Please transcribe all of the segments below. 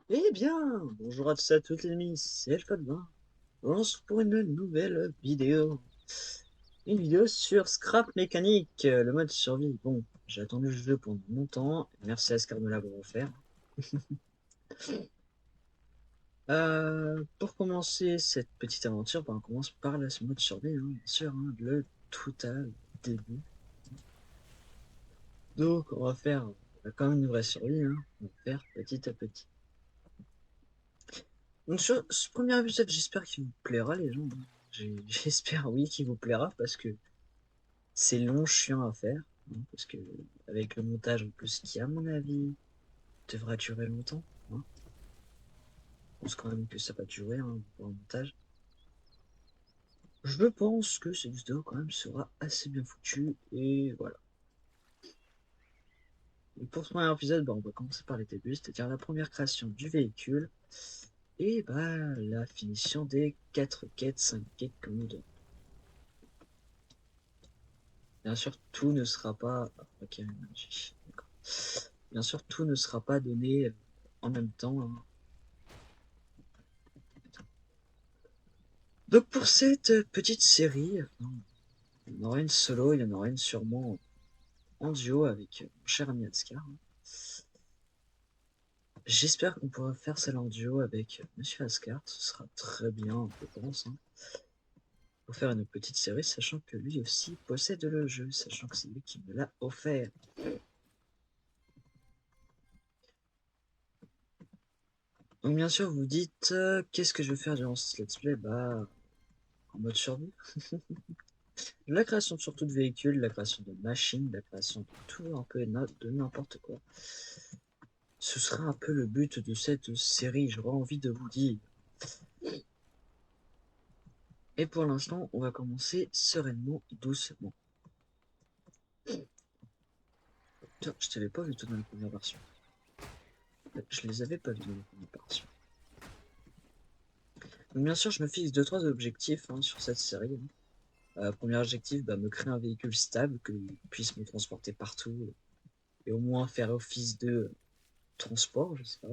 Eh bien, bonjour à tous et à toutes les amis, c'est Elfadvin. On se retrouve pour une nouvelle vidéo. Une vidéo sur Scrap Mécanique, le mode survie. Bon, j'ai attendu le jeu pendant longtemps. Merci à Scar de l'avoir offert. Pour commencer cette petite aventure, on commence par le mode survie, bien sûr, le total début. Donc, on va faire quand même une vraie survie, on va faire petit à petit. Donc sur ce premier épisode, j'espère qu'il vous plaira les gens. J'espère oui qu'il vous plaira parce que c'est long, chiant à faire. Parce que avec le montage en plus qui à mon avis devra durer longtemps. Je pense quand même que ça va durer pour le montage. Je pense que cette vidéo quand même sera assez bien foutue et voilà. Et pour ce premier épisode, on va commencer par les débuts, c'est-à-dire la première création du véhicule et la finition des 4 quêtes, 5 quêtes comme nous devons. Bien sûr, tout ne sera pas. Ok, d'accord. Bien sûr, tout ne sera pas donné en même temps. Donc pour cette petite série, il y en aura une solo, il y en aura une sûrement en duo avec mon cher ami Ascar. J'espère qu'on pourra faire celle en duo avec Monsieur Ascar, ce sera très bien, je pense. Pour faire une petite série, sachant que lui aussi possède le jeu, sachant que c'est lui qui me l'a offert. Donc bien sûr, vous dites, qu'est-ce que je vais faire durant ce let's play? En mode survie. La création surtout de véhicules, la création de machines, la création de tout un peu de n'importe quoi. Ce sera un peu le but de cette série, j'aurais envie de vous dire. Et pour l'instant, on va commencer sereinement, doucement. Tiens, je t'avais pas vu tout dans la première version. Je les avais pas vus dans la première version. Donc bien sûr, je me fixe 2-3 objectifs sur cette série. Premier objectif, me créer un véhicule stable qui puisse me transporter partout et au moins faire office de transport, je sais pas.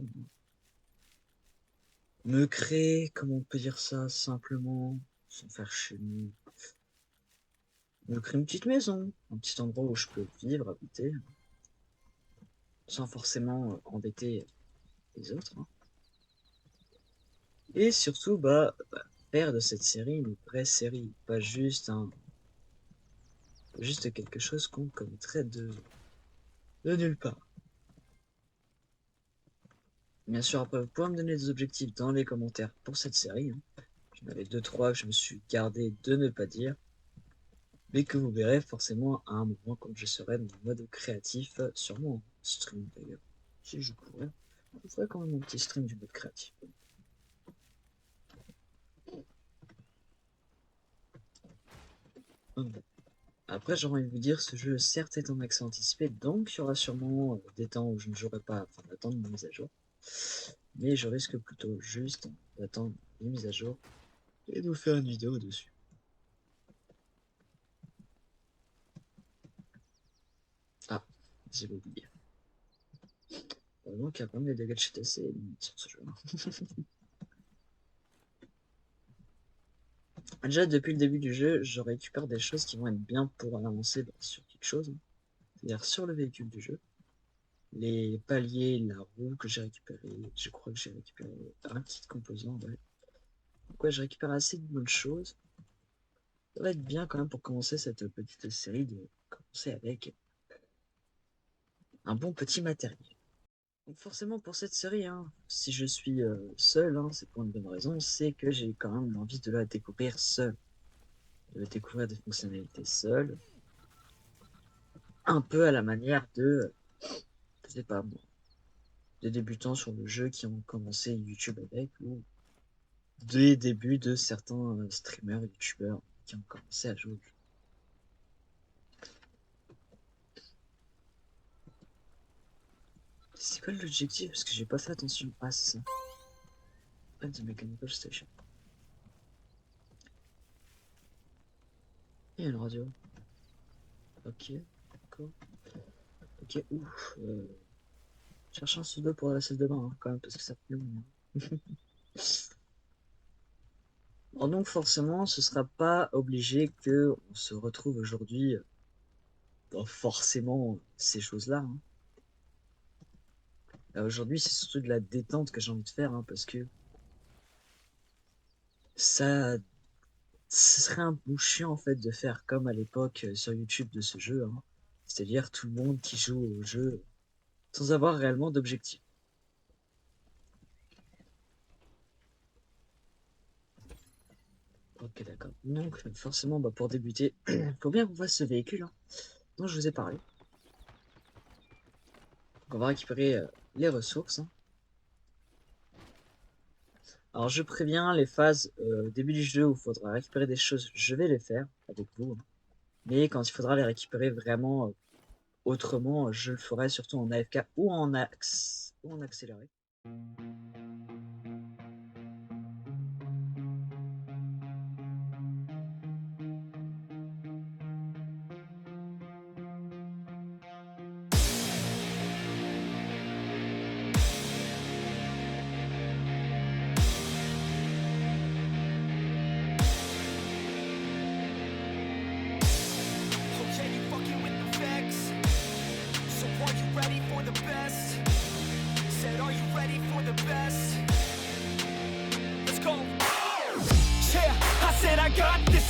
Me créer, comment on peut dire ça simplement, sans faire chez nous, me créer une petite maison, un petit endroit où je peux vivre, habiter, sans forcément embêter les autres. Et surtout, faire de cette série une vraie série, pas juste quelque chose qu'on connaîtrait de nulle part. Bien sûr, après, vous pouvez me donner des objectifs dans les commentaires pour cette série. J'en avais 2-3 que je me suis gardé de ne pas dire, mais que vous verrez forcément à un moment quand je serai dans le mode créatif, sûrement en stream d'ailleurs. Si je pourrais, je ferai quand même un petit stream du mode créatif. Après, j'aurais envie de vous dire, ce jeu certes est en accès anticipé, donc il y aura sûrement des temps où je ne jouerai pas afin d'attendre une mise à jour. Mais je risque plutôt juste d'attendre les mises à jour et de vous faire une vidéo dessus. Ah, j'ai oublié. Donc il y a quand même des dégâts de chute assez limites sur ce jeu. Déjà, depuis le début du jeu, je récupère des choses qui vont être bien pour avancer sur quelque chose. C'est-à-dire sur le véhicule du jeu. Les paliers, la roue que j'ai récupéré, je crois que j'ai récupéré un kit composant, ouais. Donc ouais, je récupère assez de bonnes choses. Ça va être bien quand même pour commencer cette petite série de commencer avec un bon petit matériel. Donc forcément pour cette série, si je suis seul, c'est pour une bonne raison, c'est que j'ai quand même envie de la découvrir seul, de découvrir des fonctionnalités seul, un peu à la manière de, je sais pas moi, des débutants sur le jeu qui ont commencé YouTube avec, ou des débuts de certains streamers, youtubeurs qui ont commencé à jouer au jeu. C'est quoi l'objectif? Parce que j'ai pas fait attention. Ah, c'est ça. At the Mechanical Station. Il y a une radio. Ok, d'accord. Ok, ouf. Cherche un pseudo pour la salle de bain, hein, quand même, parce que ça fait long. Bon, donc forcément, ce sera pas obligé que on se retrouve aujourd'hui dans forcément ces choses-là, hein. Aujourd'hui, c'est surtout de la détente que j'ai envie de faire, hein, parce que ça, ce serait un peu chiant en fait de faire comme à l'époque sur YouTube de ce jeu, hein. C'est-à-dire tout le monde qui joue au jeu sans avoir réellement d'objectif. Ok, d'accord. Donc, forcément, bah, pour débuter, il faut bien qu'on fasse ce véhicule, hein, dont je vous ai parlé. Donc, on va récupérer les ressources, hein. Alors, je préviens, les phases début du jeu où il faudra récupérer des choses, je vais les faire avec vous, hein. Mais quand il faudra les récupérer vraiment autrement, je le ferai surtout en AFK ou en accéléré.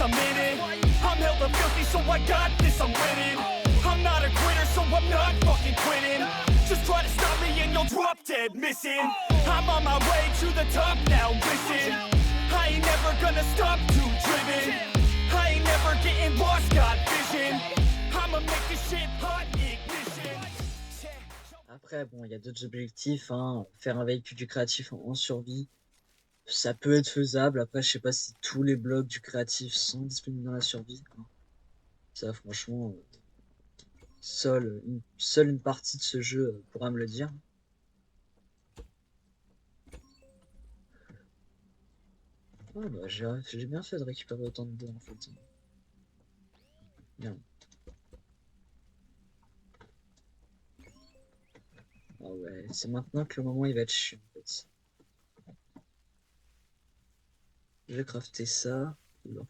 I'm in it. I'm hella filthy, so I got this, I'm winning. I'm not a quitter, so I'm not fucking quitting. Just try to stop me and you'll drop dead missing. I'm on my way to the top now, listen. I ain't never gonna stop, too driven. I ain't never getting lost, got vision. I'ma make this shit hot, ignition. Après, bon, il y a d'autres objectifs, hein. Faire un véhicule du créatif en survie, ça peut être faisable. Après, je sais pas si tous les blocs du créatif sont disponibles dans la survie, hein. Ça, franchement, seule une partie de ce jeu pourra me le dire. Ah bah, j'ai bien fait de récupérer autant de bois en fait. Bien. Ah ouais, c'est maintenant que le moment il va être chiant en fait. Je vais crafter ça. Oula.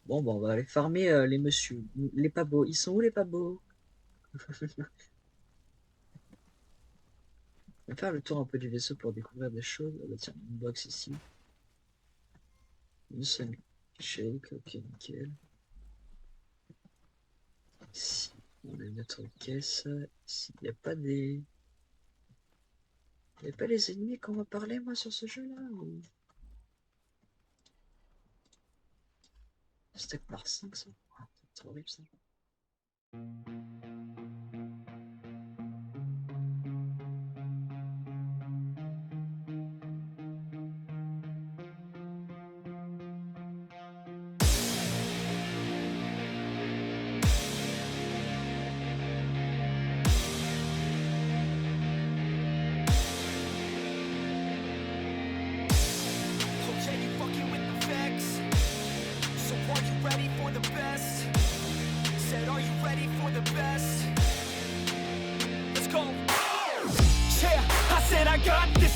Bon, bah, on va aller farmer les messieurs. Les pas beaux. Ils sont où les pas beaux? On va faire le tour un peu du vaisseau pour découvrir des choses. Ah bah tiens, une box ici. Une seule shake, ok, nickel. Ici, on a notre caisse. Ici, il n'y a pas des... Il n'y a pas les ennemis qu'on va parler, moi, sur ce jeu-là ou... Stack par 5, ça. Ah, c'est horrible, ça.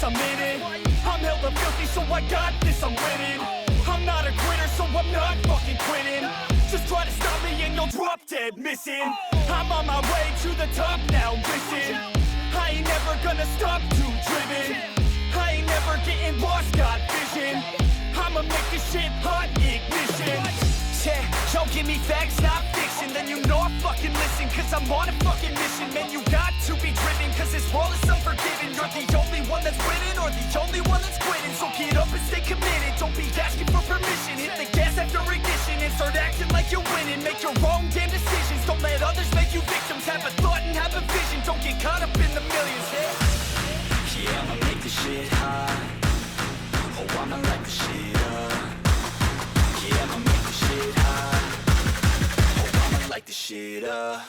I'm in it. I'm hella filthy, so I got this, I'm winning. I'm not a quitter, so I'm not fucking quitting. Just try to stop me and you'll drop dead missing. I'm on my way to the top now, listen. I ain't never gonna stop, too driven. I ain't never getting lost, got vision. I'ma make this shit hot, ignition. Yeah, y'all give me facts, not fiction. Then you know I fucking listen, cause I'm on a fucking mission. Man, you got to be driven, cause this world is unforgiving. You're the only one that's winning, or the only one that's quitting. So get up and stay committed, don't be asking for permission. Hit the gas after ignition and start acting like you're winning. Make your own damn decisions, don't let others make you victims. Have a thought and have a vision, don't get caught up in the millions. Yeah, I'ma make this shit hot. Oh, I'ma light the shit up. Yeah, I'ma make this shit hot. Oh, I'ma light this shit up.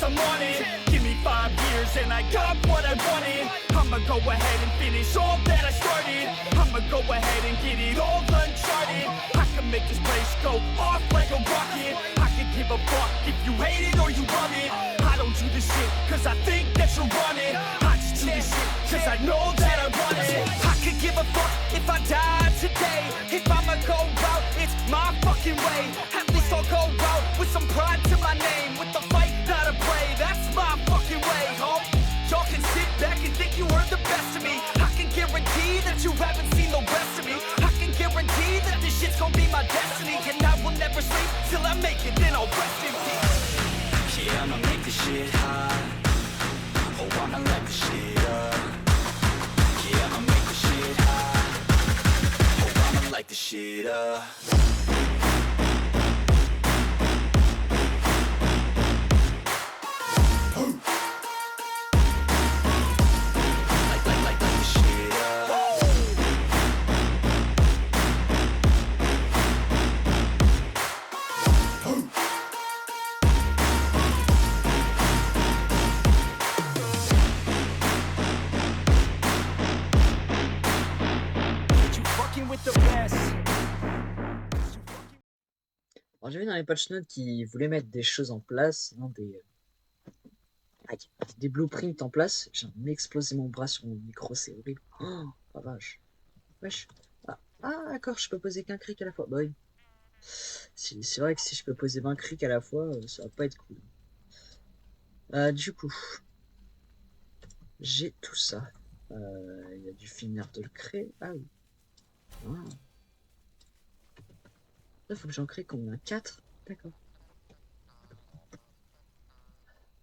I'm on it. Give me 5 years and I got what I wanted. I'ma go ahead and finish all that I started. I'ma go ahead and get it all uncharted. I can make this place go off like a rocket. I can give a fuck if you hate it or you love it. I don't do this shit cause I think that you're on it. I just do this shit cause I know that I want it. I could give a fuck if I die today. If I'ma go out, it's my fucking way. At least I'll go out with some pride to my name. With the fight, not a play, that's my fucking way, ho. Y'all can sit back and think you are the best of me. I can guarantee that you haven't seen the rest of me. I can guarantee that this shit's gonna be my destiny. And I will never sleep till I make it, then I'll rest in peace. Yeah, I'ma make this shit hot. Oh, I'ma light this shit up. Yeah, I'ma make this shit hot. Oh, I'ma light this shit up. Light this shit up. You fucking with the best. Alors j'ai vu dans les patch notes qu'ils voulaient mettre des choses en place, non, des blueprints en place. J'ai explosé mon bras sur mon micro, c'est horrible. Oh la vache. Wesh. D'accord, je peux poser qu'un cric à la fois. Bah oui. C'est vrai que si je peux poser 20 crics à la fois, ça va pas être cool. Du coup, j'ai tout ça. Il y a dû finir de le créer. Ah oui. Là, faut que j'en crée combien? 4? D'accord.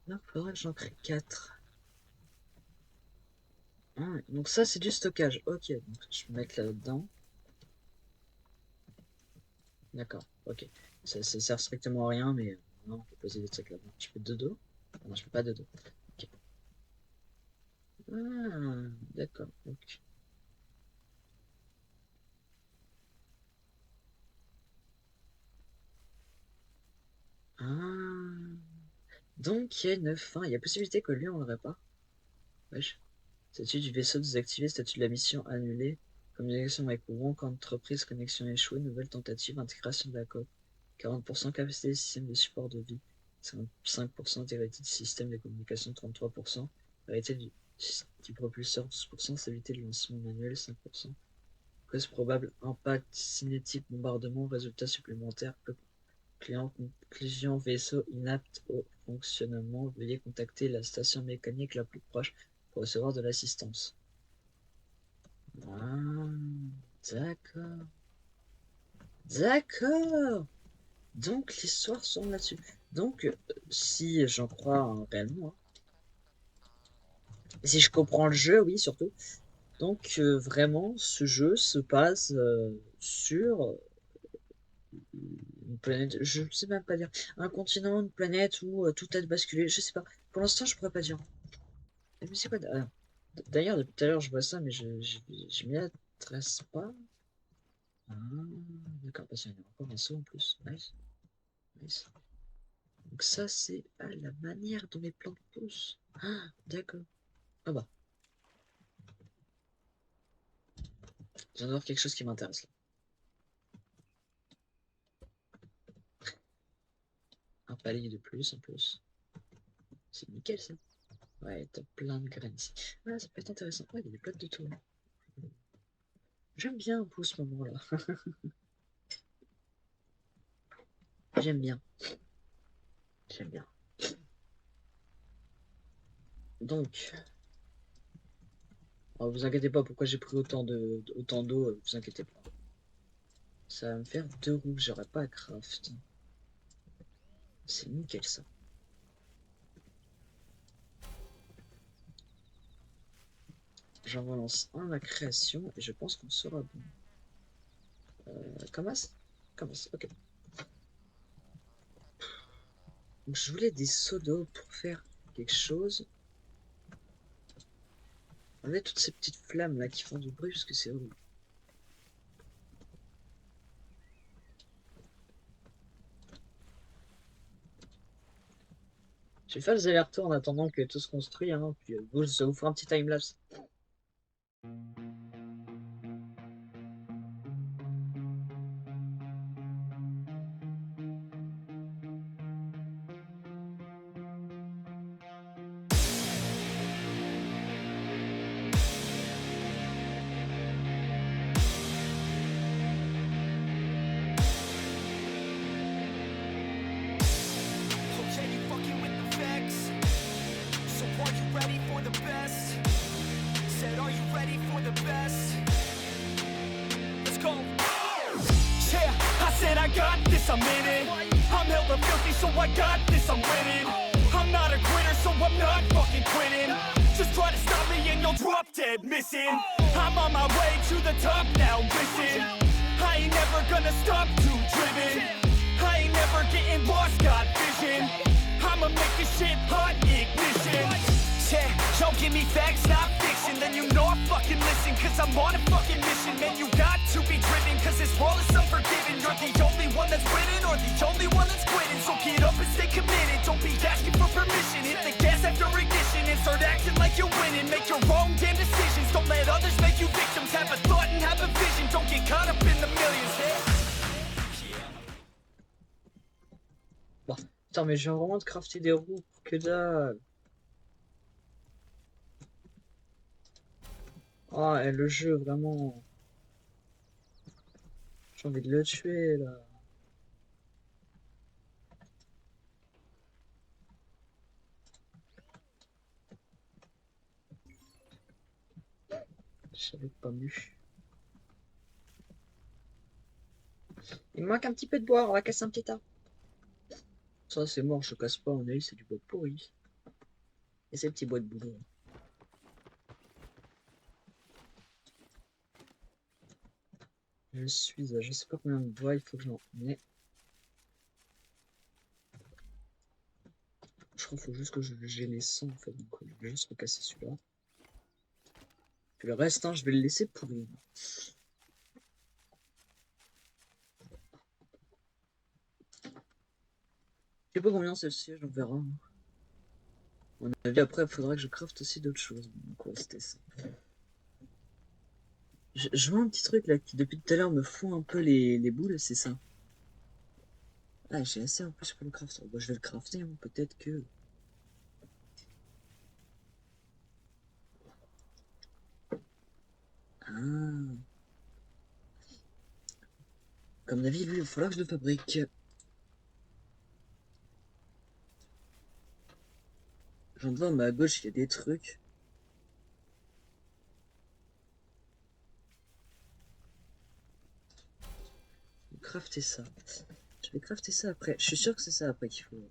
Là, il faudra que j'en crée 4. Donc ça, c'est du stockage. Ok, donc je vais mettre là-dedans. D'accord, ok. Ça sert strictement à rien, mais non, on peut poser des trucs là-dedans. Je peux de dos? Non, je peux pas de dos. Ok. D'accord. Donc. Donc il y a une fin. Il y a possibilité que lui on le répare. Wesh. Statut du vaisseau désactivé, statut de la mission annulée. Communication avec Wonk, entreprise, connexion échouée, nouvelle tentative, intégration de la coque. 40% capacité des systèmes de support de vie. 55% intégrité du système de communication, 33%. Variété du propulseur, 12%. Stabilité de lancement manuel, 5%. Cause probable, impact cinétique, bombardement, résultat supplémentaire. Client, conclusion, vaisseau inapte au fonctionnement. Veuillez contacter la station mécanique la plus proche pour recevoir de l'assistance. D'accord. D'accord. Donc l'histoire semble là-dessus. Donc si j'en crois réellement, si je comprends le jeu, oui surtout. Donc vraiment ce jeu se passe sur une planète, je sais même pas dire, un continent, une planète où tout a basculé, je sais pas. Pour l'instant je pourrais pas dire. Mais c'est quoi d'ailleurs depuis tout à l'heure je vois ça mais je m'y adresse pas. D'accord, parce qu'il y a encore un saut en plus. Nice. Nice. Donc ça c'est la manière dont les plantes poussent. D'accord. Ah bah. Je viens de voir quelque chose qui m'intéresse là. Un palier de plus en plus. C'est nickel ça. Ouais, t'as plein de graines ici. Ça peut être intéressant. Ouais, il y a des plaques de tout. J'aime bien un peu ce moment-là. J'aime bien. J'aime bien. Donc, alors, vous inquiétez pas pourquoi j'ai pris autant d'eau, vous inquiétez pas. Ça va me faire 2 roues que j'aurais pas à craft. C'est nickel ça. J'en relance un à la création et je pense qu'on sera bon. Commence, ok. Donc, je voulais des seaux d'eau pour faire quelque chose. Enlever toutes ces petites flammes là qui font du bruit parce que c'est horrible. Je vais faire les allers-retours en attendant que tout se construit, hein, puis ça vous fera un petit timelapse. Okay, you fucking with the facts. So are you ready for the best? Said, are you ready for the best? Let's go. Yeah, I said I got this, I'm in it. I'm hella filthy, so I got this, I'm winning. I'm not a quitter, so I'm not fucking quitting. Just try to stop me and you'll drop dead missing. I'm on my way to the top now, listen. I ain't never gonna stop, too driven. I ain't never getting lost, got vision. I'ma make this shit hot, ignition. Yeah, y'all give me facts, not fiction. Then you know I fucking listen, cause I'm on a fucking mission. Man, you got to be driven, cause this world is unforgiving. You're the only one that's winning, or the only one that's quitting. So get up and stay committed, don't be asking for permission. Hit the gas after ignition and start acting like you're winning. Make your own damn decisions, don't let others make you victims. Have a thought and have a vision, don't get caught up in the millions. Bon, putain, mais je viens vraiment de crafter des roues, que dalle. Ah, et le jeu, vraiment. J'ai envie de le tuer, là. Je savais pas mieux. Il me manque un petit peu de bois, on va casser un petit tas. Ça, c'est mort, je casse pas, on a eu, c'est du bois pourri. Et c'est le petit bois de boulot. Je suis à je sais pas combien de bois il faut que j'en ai. Je crois qu'il faut juste que j'ai les 100 en fait, donc je vais juste recasser celui-là. Puis le reste, hein, je vais le laisser pourrir. Je sais pas combien c'est le siège, on verra. On a vu après, il faudra que je crafte aussi d'autres choses. Donc ouais, c'était ça. Je vois un petit truc là qui depuis tout à l'heure me fout un peu les boules, c'est ça. Ah, j'ai assez en plus pour le crafter. Bon, je vais le crafter, hein, peut-être que. Ah. Comme d'avis, lui, il va falloir que je le fabrique. J'en vois, mais à gauche, il y a des trucs. Je vais crafter ça. Je vais crafter ça après. Je suis sûr que c'est ça après qu'il faut.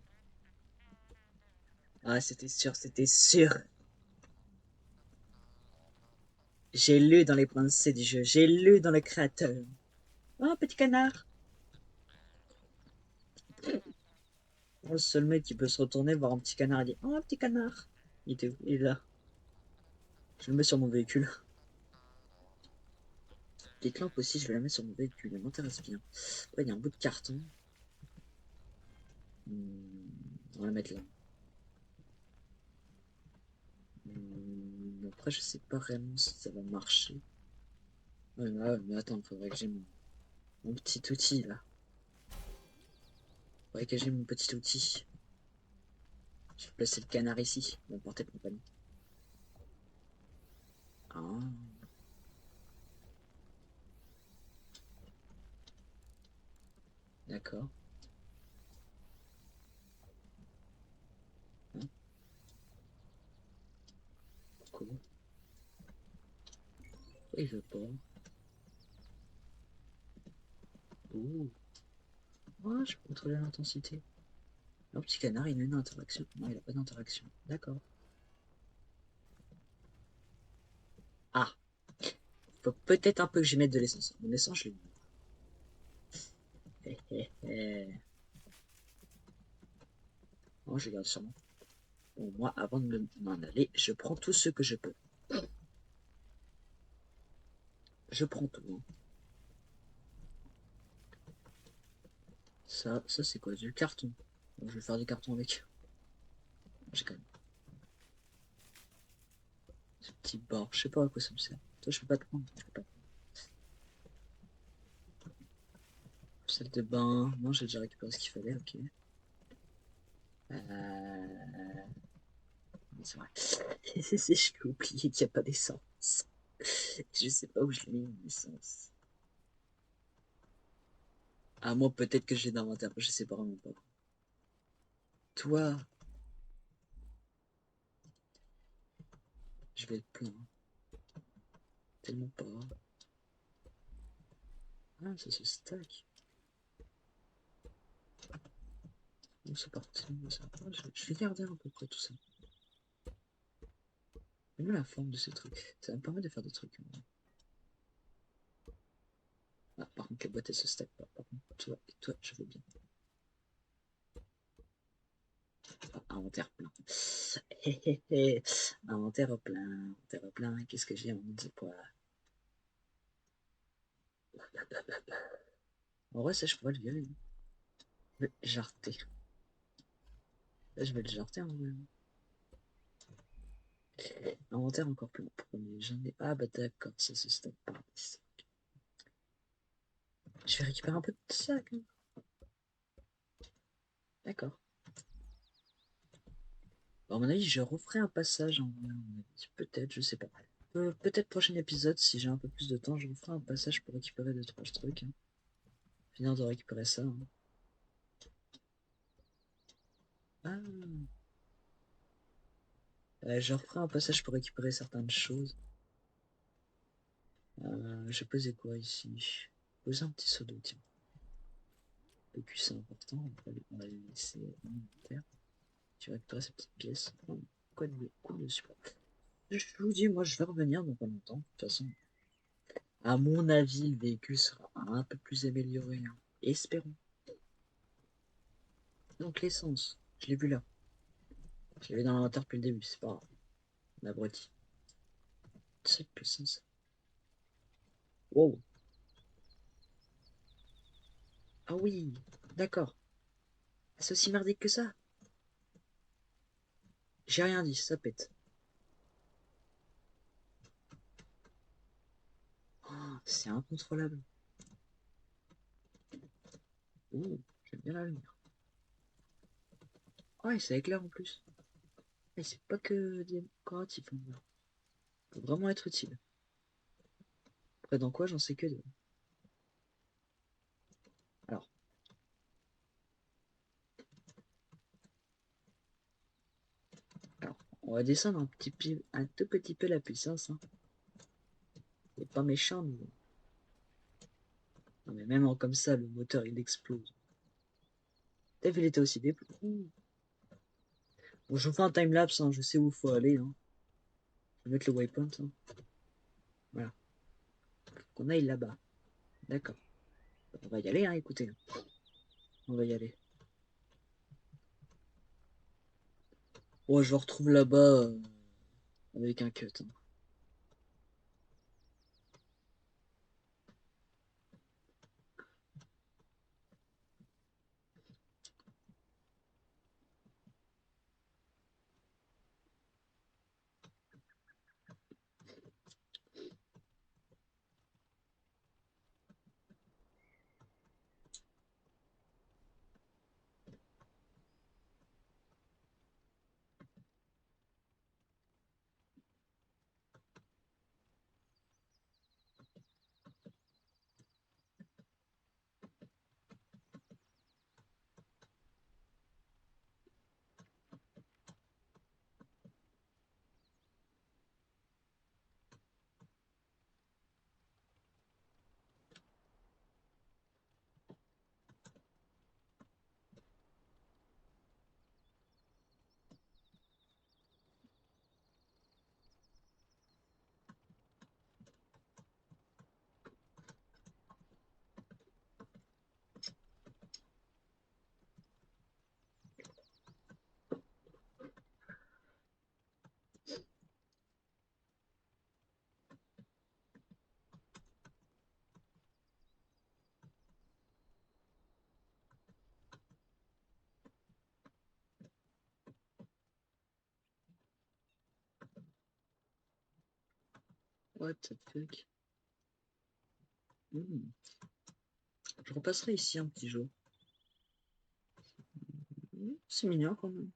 Ah, c'était sûr, c'était sûr. J'ai lu dans les pensées du jeu. J'ai lu dans le créateur. Oh, petit canard. Oh, le seul mec qui peut se retourner voir un petit canard et dire oh, un petit canard. Il était où? Il est là. Je le mets sur mon véhicule. Les lampes aussi, je vais la mettre sur mon véhicule. Elle m'intéresse bien. Ouais, il y a un bout de carton. On va la mettre là. Après, je sais pas vraiment si ça va marcher. Ouais, mais attends, il faudrait que j'ai mon petit outil là. Faudrait que j'ai mon petit outil. Je vais placer le canard ici. Bon, portez compagnie. Ah. D'accord. Hein, cool. Pourquoi il veut pas? Ouh. Oh, je peux contrôler l'intensité. Le petit canard, il a une interaction. Non, il a pas d'interaction. D'accord. Ah. Faut peut-être un peu que j'y mette de l'essence. Mon essence, je l'ai mis. Oh, je garde sûrement. Bon, moi, avant de m'en aller, je prends tout ce que je peux. Je prends tout. Hein. Ça c'est quoi? Du carton. Bon, je vais faire du carton avec. J'ai quand même ce petit bord. Je sais pas à quoi ça me sert. Toi, je peux pas te prendre. Je peux pas. Salle de bain. Non, j'ai déjà récupéré ce qu'il fallait. Ok. C'est vrai. Je peux oublier qu'il n'y a pas d'essence. Je sais pas où je l'ai mis, l'essence. Ah, moi, peut-être que j'ai d'inventaire. Je sais pas vraiment pas. Toi, je vais être plein. Tellement pas. Ah, ça se stack. Bon, c'est parti. Ça. Ah, je vais garder à peu près tout ça. J'aime la forme de ces trucs. Ça me permet de faire des trucs. Ah, par contre, la boîte, elle se stack pas. Par contre, toi, je veux bien. Ah, inventaire plein. Inventaire plein. Inventaire plein. Qu'est-ce que j'ai en de quoi? En vrai, ça, je pourrais le virer. Le jarter. Là, je vais le jarter en vrai. Inventaire encore plus long. J'en ai. Ah, bah d'accord, ça se stack pas. Je vais récupérer un peu de sac. Hein. D'accord. Bon, à mon avis, je referai un passage en vrai. Peut-être, je sais pas. Peut-être prochain épisode, si j'ai un peu plus de temps, je referai un passage pour récupérer 2-3 trucs. Hein. Finir de récupérer ça. Hein. Ah. Je referai un passage pour récupérer certaines choses. Je posais quoi ici? Poser un petit seau d'eau, tiens. Le cul, c'est important. On va le laisser en inventaire. Tu récupérer cette petite pièce. Quoi de super. Je vous dis, moi, je vais revenir dans pas longtemps. De toute façon, à mon avis, le véhicule sera un peu plus amélioré. Hein. Espérons. Donc, l'essence, je l'ai vu là. Je l'avais dans l'inventaire depuis le début, c'est pas grave. L'abruti. C'est puissance. Wow. Ah oui, d'accord. C'est aussi merdique que ça. J'ai rien dit, ça pète. Oh, c'est incontrôlable. Ouh, j'aime bien la lumière. Ouais, ça éclaire en plus. Et c'est pas que décoratif. Hein. Faut vraiment être utile. Après, dans quoi, j'en sais que deux. Alors, alors, on va descendre un tout petit peu la puissance. Hein. C'est pas méchant, mais... Non, mais même comme ça, le moteur, il explose. T'as vu, il était aussi des... Bon, je vous fais un timelapse, hein, je sais où il faut aller. Hein. Je vais mettre le waypoint. Hein. Voilà. Qu'on aille là-bas. D'accord. On va y aller, hein, écoutez. On va y aller. Oh, je le retrouve là-bas avec un cut. Hein. What the fuck? Je repasserai ici un petit jour. C'est mignon quand même.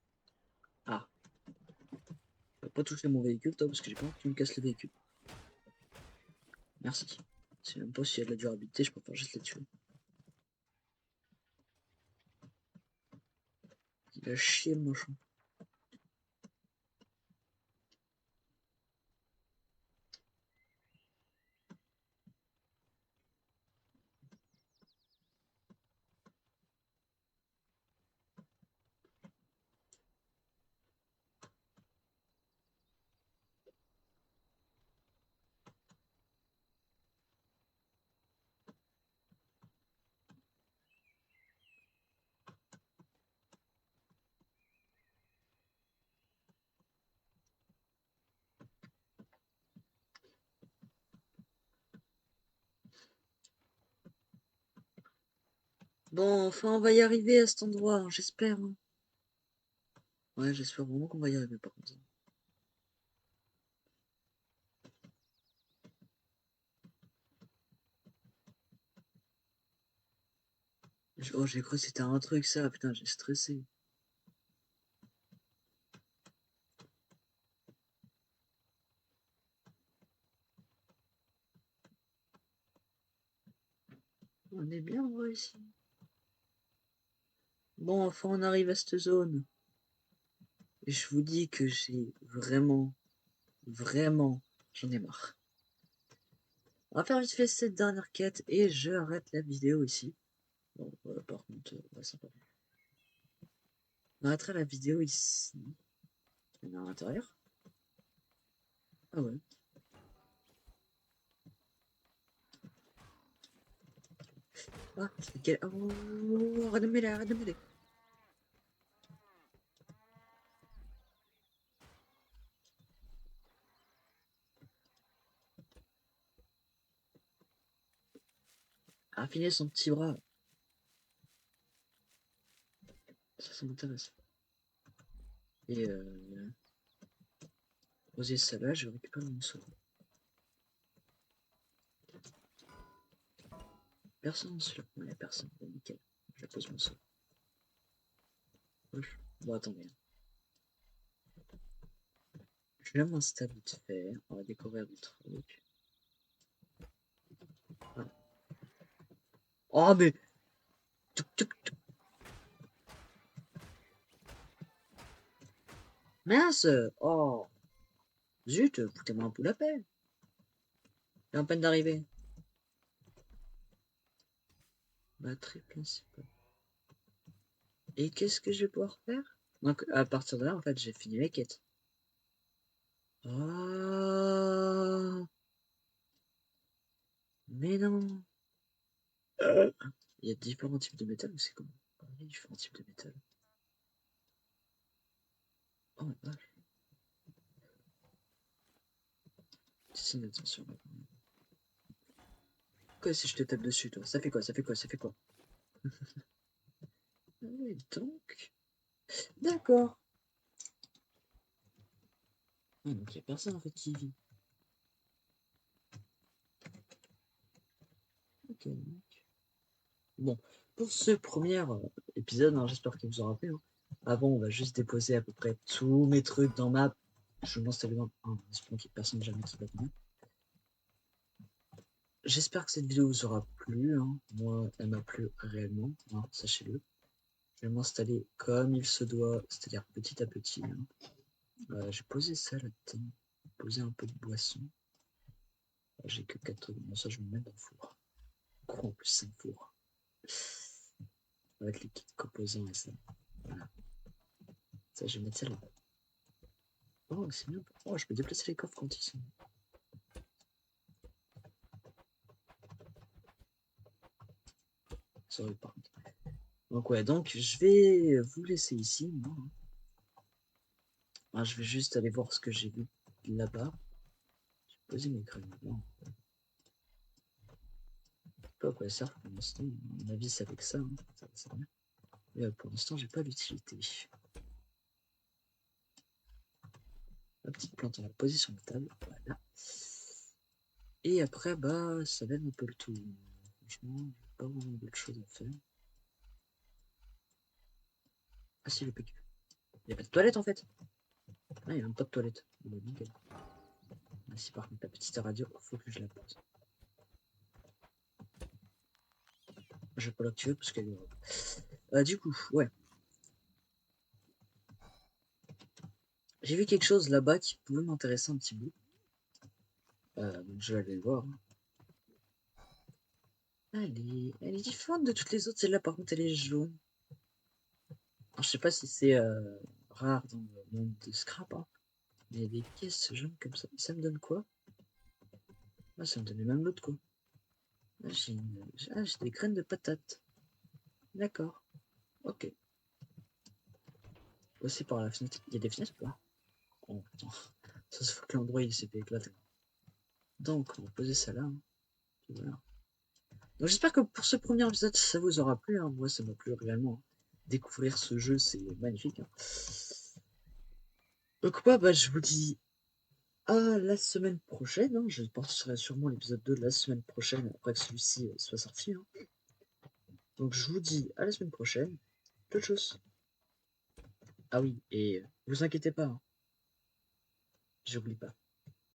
Ah. Tu vas pas toucher mon véhicule, toi, parce que j'ai pas envie que tu me casses le véhicule. Merci. C'est même pas s'il y a de la durabilité, je préfère juste les tuer. Il a chier le machin. Bon, enfin, on va y arriver à cet endroit, hein, j'espère. Hein. Ouais, j'espère vraiment qu'on va y arriver par contre. Oh, j'ai cru que c'était un truc ça, putain, j'ai stressé. On est bien, ouais, ici. Bon, enfin, on arrive à cette zone. Et je vous dis que j'ai vraiment, j'en ai marre. On va faire vite fait cette dernière quête et je arrête la vidéo ici. Bon, par contre, ouais, sympa. On arrêtera la vidéo ici. Il y en a à l'intérieur. Ah ouais. Ah, c'est quel... Oh, arrête de mêler, arrête de mêler. Affiner son petit bras. Ça m'intéresse. Et poser ça là, je récupère mon sort. Personne celui-là. Non, il n'y a personne. Bon, nickel. Je pose mon sort. Bon, attendez. Je vais m'installer vite fait. On va découvrir du truc. Voilà. Oh, mais. Mince. Oh. Zut, foutez-moi un peu la paix. J'ai à peine d'arriver. Batterie principale. Et qu'est-ce que je vais pouvoir faire? Donc, à partir de là, en fait, j'ai fini les quêtes. Oh. Mais non. Il y a différents types de métal ou c'est comment? Il y a différents types de métal. Oh ma vache. Signe attention. Quoi si je te tape dessus, toi? Ça fait quoi? Ça fait quoi? Ça fait quoi? Et donc. D'accord. Ah, donc il n'y a personne en fait qui vit. Ok. Bon, pour ce premier épisode, hein, j'espère qu'il vous aura plu. Hein. Avant, on va juste déposer à peu près tous mes trucs dans map. Je m'installe dans un espérant qu'il n'y ait personne jamais qui va venir. J'espère que cette vidéo vous aura plu. Hein. Moi, elle m'a plu réellement, hein, sachez-le. Je vais m'installer comme il se doit, c'est-à-dire petit à petit. Hein. J'ai posé ça là-dedans, posé un peu de boisson. J'ai que 4 trucs, bon, ça je me mets dans le four. Gros, en plus 5 fours. Avec les kits composants et ça. Voilà. Ça, je vais mettre ça là. Oh, c'est bien. Oh, je peux déplacer les coffres quand ils sont. Sorry, par contre. Donc, ouais, donc je vais vous laisser ici. Moi, hein. Ah, je vais juste aller voir ce que j'ai vu là-bas. J'ai posé mes crânes là-bas. Je sais pas à quoi ça sert pour l'instant. À mon avis, c'est avec ça. Hein. Ça va servir. Et pour l'instant, j'ai pas l'utilité. La petite plante, on va la poser sur la table. Voilà. Et après, bah, ça va être un peu le tout. Franchement, j'ai pas vraiment d'autres choses à faire. Ah si, le PQ. Il y a pas de toilette en fait. Ah, il y a même pas de toilette. Bon, nickel. Ah, si par contre la petite radio, faut que je la pose. Je vais pas l'activer parce qu'elle est... du coup, ouais. J'ai vu quelque chose là-bas qui pouvait m'intéresser un petit bout. Donc je vais aller le voir. Elle est différente de toutes les autres. Celle-là, par contre, elle est jaune. Alors, je sais pas si c'est rare dans le monde de scrap, hein, mais il y a des caisses jaunes comme ça. Ça me donne quoi? Ah, ça me donnait même l'autre, quoi. Ah, j'ai des graines de patates. D'accord. Ok. Aussi par la fenêtre. Il y a des fenêtres ou pas? Oh putain. Ça se voit que l'endroit il s'est fait éclater. Donc, on va poser ça là, hein. Voilà. Donc j'espère que pour ce premier épisode, ça vous aura plu, hein. Moi, ça m'a plu réellement. Découvrir ce jeu, c'est magnifique, hein. Donc bah, je vous dis à la semaine prochaine, hein. Je posterai sûrement l'épisode 2 de la semaine prochaine, après que celui-ci soit sorti, hein. Donc je vous dis à la semaine prochaine. Peu de choses. Ah oui, et vous inquiétez pas, hein. J'oublie pas.